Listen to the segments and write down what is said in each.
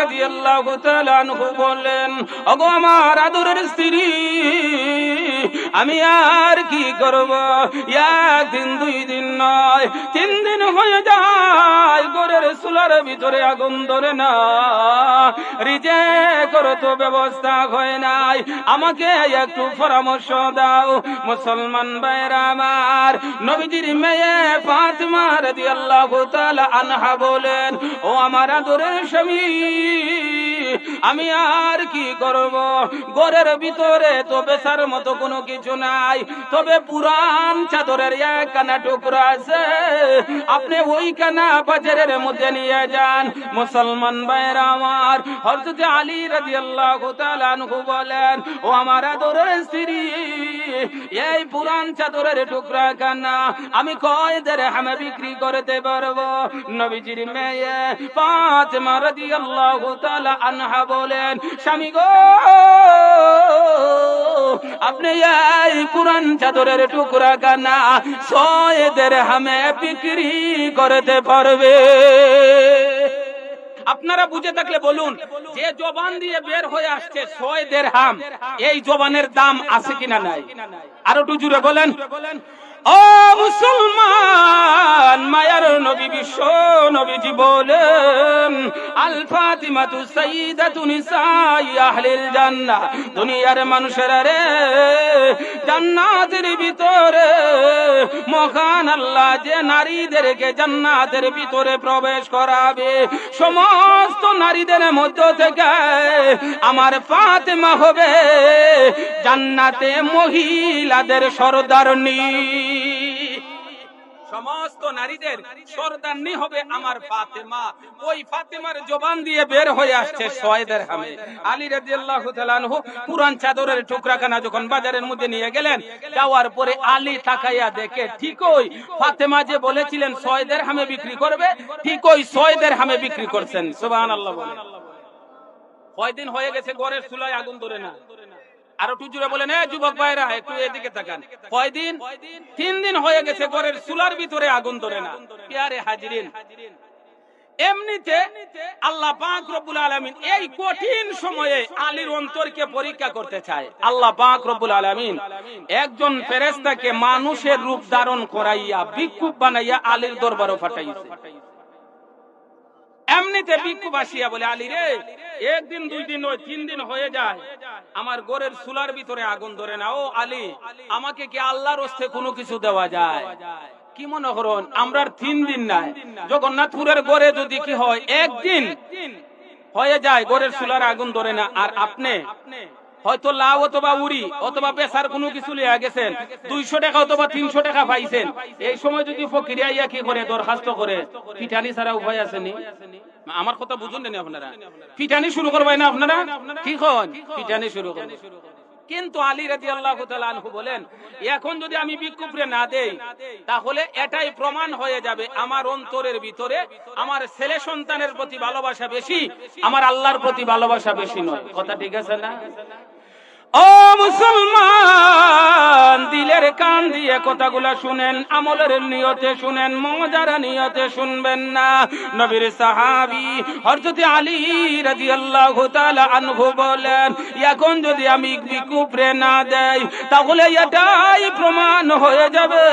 রাদিয়াল্লাহু তাআলা আনহু বলেন, ওগো আমার আদরের স্ত্রী, আমি আর কি করব? একদিন 2 দিন নয়, 3 দিন হয়ে যায় ঘরের চুলার ভিতরে আগুন ধরে না, রিজেক্ট তো ব্যবস্থা হয় নাই। আমাকে একটু পরামর্শ দাও। মুসলমান ভাইরা আমার, নবীজির মেয়ে ফাতিমা রাদিয়াল্লাহু তাআলা আনহা বলেন, ও আমার আদরের স্বামী, আমি আর কি করব? ঘরের ভিতরে তো বেচার মতো কোনো কিছু নাই, তবে পুরান চাদরের একখানা টুকরা আছে, আপনি ওইখানা বাজারের মধ্যে নিয়ে যান। মুসলমান ভাইরা আমার, হযরত আলী রাদিয়াল্লাহু তাআলা আনহু বলেন, ও আমার আদরের স্ত্রী, এই পুরান চাদরের টুকরা খানা আমি কয় দিরহামে বিক্রি করতে পারবো? নবীজির মেয়ে ফাতিমা রাদিয়াল্লাহু তাআলা আনহা বলেন, স্বামী গো, আপনি এই পুরান চাদরের টুকরা খানা 6 দিরহামে বিক্রি করতে পারবে? আপনারা বুঝে থাকলে বলুন, যে জবান দিয়ে বের হয়ে আসছে 6 দিরহাম, এই জবানের দাম আছে কিনা নাই? আরো একটু জোরে বলেন। ও মুসলমান, মায়ার নবী বিশ্ব নবীজি বলেন, আল ফাতিমাতু সাইয়্যিদাতু নিসাই আহলিল জান্নাহ, দুনিয়ার মানুষেরা রে, জান্নাতের ভিতরে মহান আল্লাহ যে নারীদেরকে জান্নাতের ভিতরে প্রবেশ করাবে, সমস্ত নারীদের মধ্য থেকে আমার ফাতিমা হবে জান্নাতে মহিলাদের সরদারনি। সমস্ত নারীদের সরদারনি হবে আমার ফাতেমা। ওই ফাতেমার জবান দিয়ে বের হয়ে আসছে 6 দিরহামে। আলী রাদিয়াল্লাহু তাআলা আনহু পুরান চাদরের টুকরাখানা যখন বাজারের মধ্যে নিয়ে গেলেন, যাওয়ার পরে আলী তাকাইয়া দেখে, ঠিকই ফাতেমা যে বলেছিলেন 6 দিরহামে বিক্রি করবে, ঠিকই 6 দিরহামে বিক্রি করছেন। সুবহানাল্লাহ বলেন। কয়দিন হয়ে গেছে ঘরের চুলায় আগুন ধরে না? আর একটু জোরে বলেন, যুবক ভাইরা একটু এদিকে তাকান। কয়দিন? 3 দিন হয়ে গেছে ঘরের চুলার ভিতরে আগুন ধরে না। প্রিয় হাজিরিন, এমনিতে আল্লাহ পাক রব্বুল আলামিন এই কঠিন সময়ে আলীর অন্তরকে পরীক্ষা করতে চায়। আল্লাহ পাক রব্বুল আলামিন একজন ফেরেশতাকে মানুষের রূপ ধারণ করাইয়া ভিক্ষুক বানাইয়া আলীর দরবারে পাঠাইছে। এমনিতে ভিক্ষুক আসিয়া বলে, আলী রে, 1 দিন 2 দিন নয়, 3 দিন হয়ে যায়, আমার ঘরের চুলার ভিতরে আগুন ধরে না। ও আলী, আমাকে কি আল্লাহর হস্তে কোনো কিছু দেওয়া যায়? কি মনে করেন আমরা 3 দিন নাই, জগন্নাথপুরের ঘরে যদি কি হয় 1 দিন হয়ে যায় ঘরের চুলার আগুন ধরে না, আর আপনি হয়তো লাউ অথবা উড়ি অথবা পেশার কোনো কিছু লিয়া গেছেন, 200 টাকা অথবা 300 টাকা পাইছেন, এই সময় যদি ফকির আইয়া কি করে দরখাস্ত করে, পিঠানি ছাড়া উপায় আসেনি? আমার কথা বুঝুন না আপনারা? পিঠানি শুরু করবেন না আপনারা? ঠিক হন, পিঠানি শুরু করবেন। কিন্তু আলী রাদিয়াল্লাহু তাআলা আনহু বলেন, এখন যদি আমি ভিক্ষুকরে না দেই, তাহলে এটাই প্রমাণ হয়ে যাবে আমার অন্তরের ভিতরে আমার ছেলে সন্তানের প্রতি ভালোবাসা বেশি, আমার আল্লাহর প্রতি ভালোবাসা বেশি নয়। কথা ঠিক আছে না? ও মুসলমান, দিলের কান দিয়ে কথাগুলা শুনেন, আমলের নিয়তে শুনেন, মজার নিয়তে শুনবেন না। নবীর সাহাবী হযরত আলী রাদিয়াল্লাহু তাআলা আনহু বলেন, এখন যদি আমি ভিক্ষুকরে না দেই, তাহলে এটাই প্রমাণ হয়ে যাবে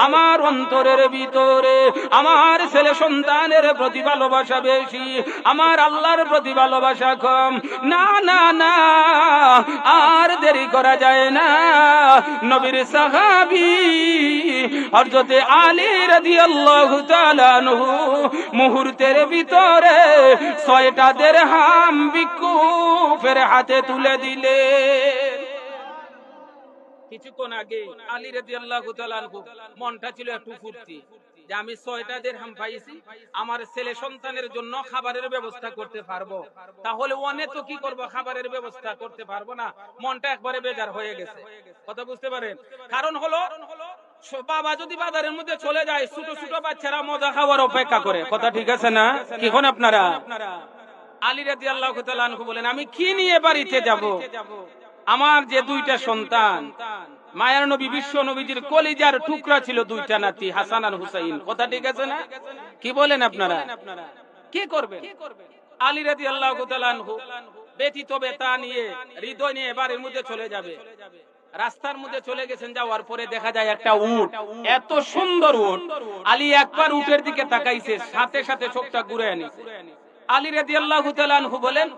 আমার অন্তরের ভিতরে আমার ছেলে সন্তানের প্রতি ভালোবাসা বেশি, আমার আল্লাহর প্রতি ভালোবাসা কম। না না না, আর দেরি করা যায় না। নবীর সাহাবী হযরত আলী রাদিয়াল্লাহু তাআলা আনহু মুহূর্তের ভিতরে 6টা দিরহাম ভিক্ষুকের হাতে তুলে দিলেন। কিছুক্ষণ আগে আলী রাদিয়াল্লাহু তাআলা আনহু মনটা ছিল একটু ফুর্তি, যে আমি 6টা দিরহাম পাইছি, আমার ছেলে সন্তানের জন্য খাবারের ব্যবস্থা করতে পারবো। তাহলে অনেক তো কি করব, খাবারের ব্যবস্থা করতে পারবো না। মনটা একবারে বেজার হয়ে গেছে। কথা বুঝতে পারেন? কারণ হলো বাবা যদি বাজারের মধ্যে চলে যায়, ছোট ছোট বাচ্চারা মজা খাওয়ার অপেক্ষা করে। কথা ঠিক আছে না? কি কোন আপনারা? আলী রাদিয়াল্লাহু তাআলা আনহু বলেন, আমি কি নিয়ে বাড়িতে যাব? আমার যে 2টা সন্তান, মায়ের নবী বিশ্ব নবীজির কলিজার টুকরা ছিল 2টা নাতি, হাসান আর হুসাইন। কথা ঠিক আছে না? কি বলেন আপনারা? কি করবেন? আলী রাদিয়াল্লাহু তাআলা আনহু ব্যতীত বেতা নিয়ে হৃদয় নিয়ে বাড়ির মধ্যে চলে যাবে। রাস্তার মধ্যে চলে গেছেন, যাওয়ার পরে দেখা যায় একটা উট, এত সুন্দর উট। আলী একবার উটের দিকে তাকাইছে, সাথে সাথে চোখটা ঘুরে আনিছে। আলী রাদিয়াল্লাহু তাআলা আনহু বলেন,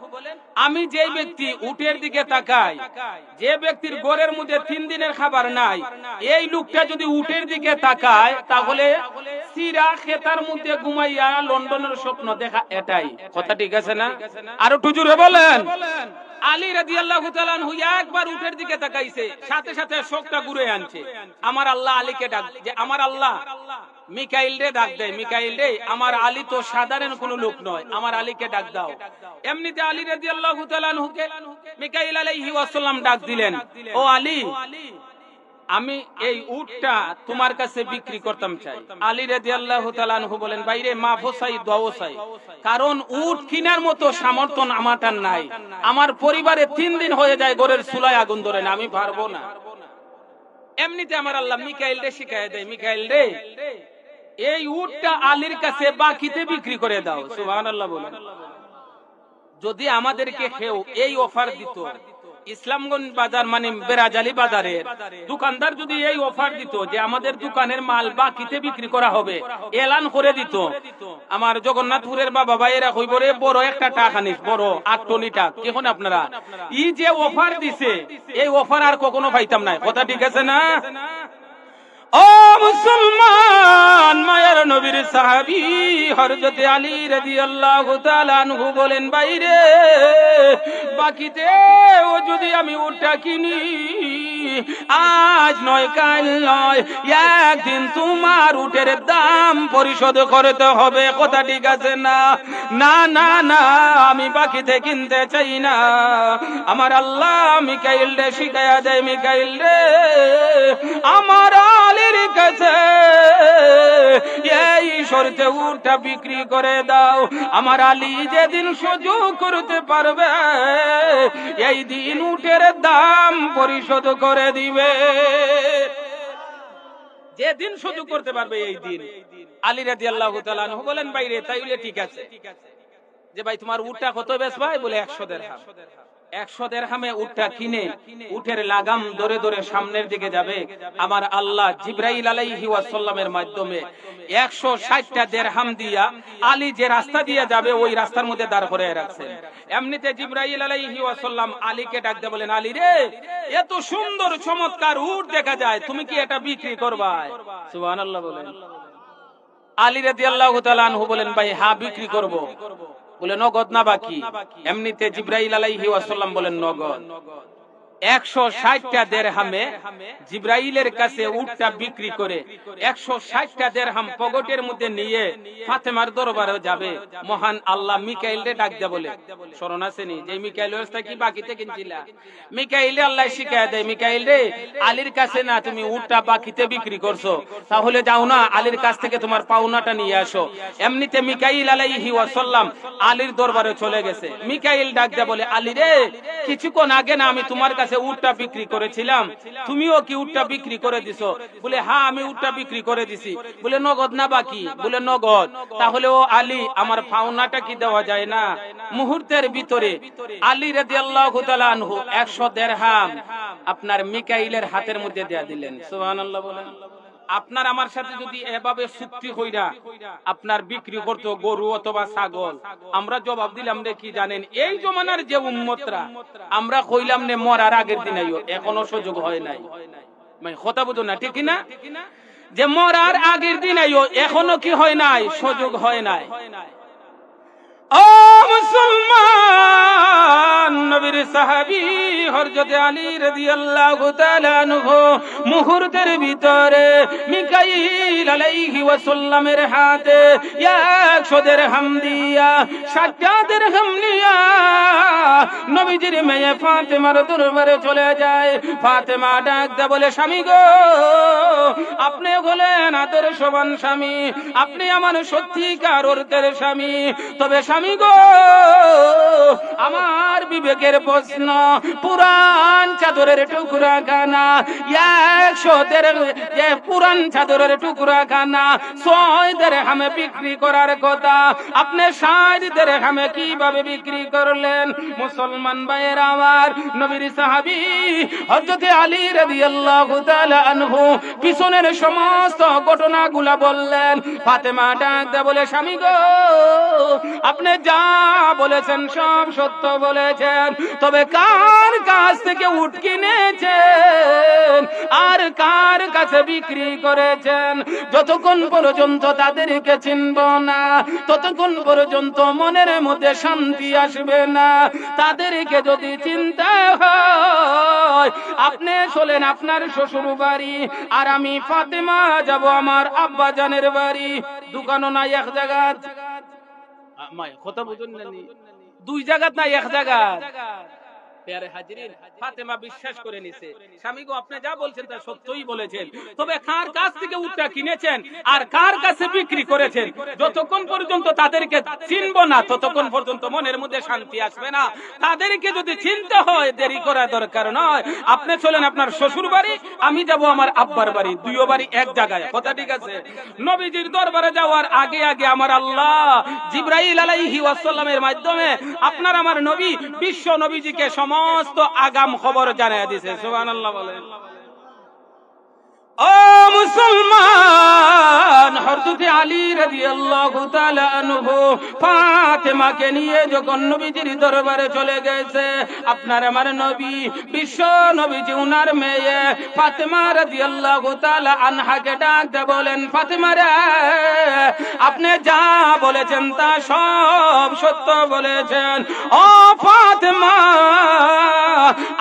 আমি যেই ব্যক্তি উটের দিকে তাকাই, যে ব্যক্তির ঘরের মধ্যে 3 দিনের খাবার নাই, এই লোকটা যদি উটের দিকে তাকায় তাহলে সিরা খেতার মধ্যে ঘুমাইয়া লন্ডনের স্বপ্ন দেখা। এটাই কথা, ঠিক আছে না? আর একটু জোরে বলেন। আলী রাদিয়াল্লাহু তাআলা আনহু একবার উটের দিকে তাকাইছে, সাথে সাথে চোখটা ঘুরে আনছে। আমার আল্লাহ আলীকে ডাক, যে আমার আল্লাহ মিকাইল রে ডাক দেয়, মিকাইল রে, আমার আলী তো সাধারণ কোন লোক নয়, আমার আলীকে ডাক দাও। এমনিতে আলী রাদিয়াল্লাহু তাআলা আনহুকে মিকাইল আলাইহি ওয়াসাল্লাম ডাক দিলেন, ও আলী, আমি এই উটটা তোমার কাছে বিক্রি করতাম চাই। আলী রাদিয়াল্লাহু তাআলা আনহু বলেন, ভাইরে মাফও চাই, দোয়াও চাই, কারণ উট কেনার মতো সামর্থ্য আমারটার নাই। আমার পরিবারে 3 দিন হয়ে যায় ঘরের চুলায় আগুন ধরে না, আমি পারবো না। এমনিতে আমার আল্লাহ মিকাইল রে শিখায় দেয়, মিকাইল রে, এই উটটা আলীর কাছে বাকিতে বিক্রি করে দাও। সুবহানাল্লাহ বলেন। যদি আমাদেরকে কেউ এই অফার দিত, ইসলামগঞ্জ বাজার মানে বেরাজালি বাজারের দোকানদার যদি এই অফার দিত যে আমাদের দোকানের মাল বাকিতে বিক্রি করা হবে, এলান করে দিত, আমার জগন্নাথপুরের বাবা ভাইয়েরা কইব রে বড় একটা টাকা আনিস, বড় 8 টনি টাকা, এখন আপনারা এই যে অফার দিছে, এই অফার আর কখনো পাইতাম না। কথা ঠিক আছে না? ও মুসলমান, মায়ার নবীর সাহাবী হযরত আলী রাদিয়াল্লাহু তাআলা আনহু বলেন, বাইরে বাকিতে ও যদি আমি উটটা কিনি, আজ নয় কাল নয়, একদিন তোমার উটের দাম পরিশোধ করতে হবে। কথা ঠিক আছে না? না না না, আমি বাকিতে কিনতে চাই না। আমার আল্লাহ মিকাইল রে শিখায়া দেয়, মিকাইল রে, আমার আলীর কাছে এই শর্তে উটটা বিক্রি করে দাও। আমার আলী যেদিন সুযোগ করতে পারবে, এই দিন উটের দাম পরিশোধ করে দিবে। যেদিন সুযোগ করতে পারবে এই দিন। আলী রাদিয়াল্লাহু তাআলা আনহু বলেন, ভাইরে তাইলে ঠিক আছে, যে ভাই তোমার উটটা কত বেচবা? বলে 100 দিরহাম। 100 দিরহামে উটটা কিনে উটের লাগাম ধরে ধরে সামনের দিকে যাবে। আমার আল্লাহ জিবরাইল আলাইহি ওয়াসাল্লামের মাধ্যমে 160টা দিরহাম দিয়া আলী যে রাস্তা দিয়ে যাবে ওই রাস্তার মধ্যে দাঁড় করিয়ে রাখছেন। এমনিতে জিবরাইল আলাইহি ওয়াসাল্লাম আলীকে ডাক দিয়ে বলেন, আলী রে, এত সুন্দর চমৎকার উট দেখা যায়, তুমি কি এটা বিক্রি করবা? সুবহানাল্লাহ বলেন। আলী রাদিয়াল্লাহু তাআলা আনহু বলেন, ভাই হ্যাঁ বিক্রি করব। বলে নগদ না বাকি? এমনিতে জিবরাইল আলাইহি ওয়াসাল্লাম বলেন নগদ। 160টা দিরহামে জিবরাইলের কাছে উটটা বিক্রি করে 160টা দিরহাম পকেটের মধ্যে নিয়ে ফাতেমার দরবারে যাবে। মহান আল্লাহ মিকাইলকে ডাক দেয়া বলে, স্মরণ আছে নি যে মিকাইল ওস্তাদ কি বাকিতে কিনছিলা? মিকাইলে আল্লাহ শিখায় দেয়, মিকাইল রে, আলীর কাছে না তুমি উটটা বাকিতে বিক্রি করছো, তাহলে যাও না আলীর কাছ থেকে তোমার পাওনাটা নিয়ে আসো। এমনিতে মিকাইল আলাইহি ওয়াসাল্লাম আলীর দরবারে চলে গেছে। মিকাইল ডাক দেয়া বলে, আলী রে, কিছুক্ষণ আগে না আমি তোমার কাছে উটটা বিক্রি করেছিলাম, তুমিও কি উটটা বিক্রি করে দিছো? বলে হ্যাঁ আমি উটটা বিক্রি করে দিছি। বলে নগদ না বাকি? বলে নগদ। তাহলে ও আলী, আমার পাওনাটা কি দেওয়া যায় না? মুহূর্তের ভিতরে আলী রাদিয়াল্লাহু তাআলা আনহু 100 দিরহাম আপনার মিকাইলের হাতের মধ্যে দেয়া দিলেন। সুবহানাল্লাহ বলেন। আপনার আমার সাথে যদি এভাবে চুক্তি হইরা আপনার বিক্রি করতো গরু অথবা ছাগল, আমরা জবাব দিলাম রে কি জানেন, এই জমানার যে উম্মতরা আমরা কইলাম নে মরার আগের দিন আইও, এখনো সুযোগ হয় নাই। মানে কথা বুঝো না, ঠিক না? যে মরার আগের দিন আইও, এখনো কি হয় নাই? সুযোগ হয় নাই। ও মুসলমান, নবীর সাহাবী হযরত আলী রাদিয়াল্লাহু তাআলা আনহু মুহূর্তের ভিতরে মিকাইল আলাইহি ওয়াসাল্লামের হাতে 100 দিরহাম দিয়া 60টা দিরহাম নিয়া নবীজির মেয়ে ফাতেমার দরবারে চলে যায়। ফাতেমা ডাক দে বলে, স্বামী গো, আপনি হলেন আদর্শবান স্বামী, আপনি আমার সত্যিকার অর্থের স্বামী। তবে স্বামী গো আমার বিবেকের প্রশ্ন, পুরান চাদরের টুকরা খানা 100 পুরান চাদরের টুকরা খানা 6 দিরহামে বিক্রি করার কথা, আপনি 60 দিরহামে কিভাবে বিক্রি করলেন? মুসলমান ভাইয়েরা আমার, নবীর সাহাবী হযরত আলী রাদিয়াল্লাহু তাআলা আনহু পিছনের সমস্ত ঘটনাগুলো বললেন। ফাতেমা ডাক দিয়ে বলে, স্বামী গো আপনি যা বলেছেন সব সত্য বলেছেন, তবে কার কাছ থেকে উট কিনেছেন আর কার কাছে বিক্রি করেছেন, যতক্ষণ পর্যন্ত তাদেরকে চিনব না ততক্ষণ পর্যন্ত মনের মধ্যে শান্তি আসবে না। তাদেরকে যদি চিন্তা হয়, আপনি চলেন আপনার শ্বশুর বাড়ি, আর আমি ফাতেমা যাব আমার আব্বা জানের বাড়ি। দোকানও নাই এক জায়গা, কথা বুঝুন না, 2 জায়গা নাই এক জায়গা। প্যারে হাজিরিন, ফাতেমা বিশ্বাস করে নিছে, স্বামী গো আপনি যা বলছেন তা সত্যই বলেছেন, তবে কার কাছ থেকে উটটা কিনেছেন আর কার কাছে বিক্রি করেছেন, যতক্ষণ পর্যন্ত তাদেরকে চিনব না ততক্ষণ পর্যন্ত মনের মধ্যে শান্তি আসবে না। তাদেরকে যদি চিনতে হয় দেরি করা দরকার নয়, আপনি চলেন আপনার শ্বশুর বাড়ি, আমি যাব আমার আব্বার বাড়ি, 2 বাড়ি এক জায়গায়। কথা ঠিক আছে? নবীজির দরবারে যাওয়ার আগে আগে আমার আল্লাহ জিবরাইল আলাইহি ওয়াসাল্লামের মাধ্যমে আপনার আমার নবী বিশ্ব নবীজিকে সমস্ত আগাম খবর জানিয়ে দিয়েছে। সুবহানাল্লাহ বলেন। ও মুসলমান, হযরত আলী রাদিয়াল্লাহু তাআলা আনহু ফাতেমাকে নিয়ে যখন নবীজির দরবারে চলে গেছে, আপনার আমার নবী বিশ্ব নবীজি উনার মেয়ে ফাতেমা রাদিয়াল্লাহু তাআলা আনহাকে ডাক দিয়ে বলেন, ফাতেমা রে আপনি যা বলেছেন তা সব সত্য বলেছেন। ও ফাতেমা,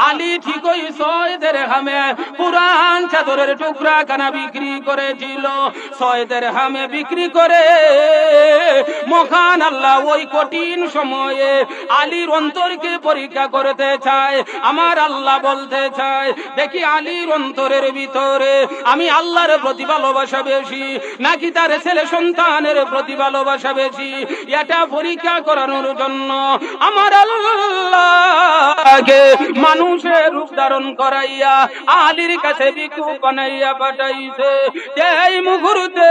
আলী ঠিকই 6 দিরহামে পুরান চাদরের টুকরা খানা বিক্রি করেছিল। 6 দিরহামে বিক্রি করে মহান আল্লাহ ওই কঠিন সময়ে আলীর অন্তরকে পরীক্ষা করতে চায়। আমার আল্লাহ বলতে চায়, দেখি আলীর অন্তরের ভিতরে আমি আল্লাহর প্রতি ভালোবাসা বেশি নাকি তার ছেলে সন্তানের প্রতি ভালোবাসা বেশি, এটা পরীক্ষা করানোর জন্য আমার আল্লাহকে মানুষের রূপ ধারণ করাইয়া আলীর কাছে ভিক্ষুক বানাইয়া পাঠাইছে। এই মুহূর্তে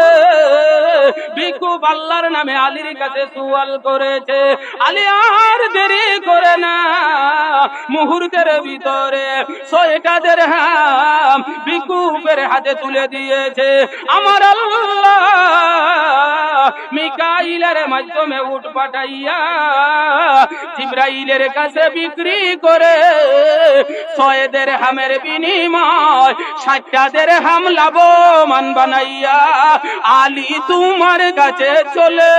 ভিক্ষুক আল্লাহর নামে আলীর কাছে সুয়াল করেছে। আলী আর দেরি করে না, মুহূর্তের ভিতরে 6টা দিরহাম ভিক্ষুকের হাতে তুলে দিয়েছে। আমার আল্লাহ মিকাইলের মাধ্যমে উট পাঠাইয়া জিবরাইলের কাছে বিক্রি করে 6 দিরহামের বিনিময় 60টা দিরহাম লাভবান বানাইয়া আলী তোমার কাছে চলে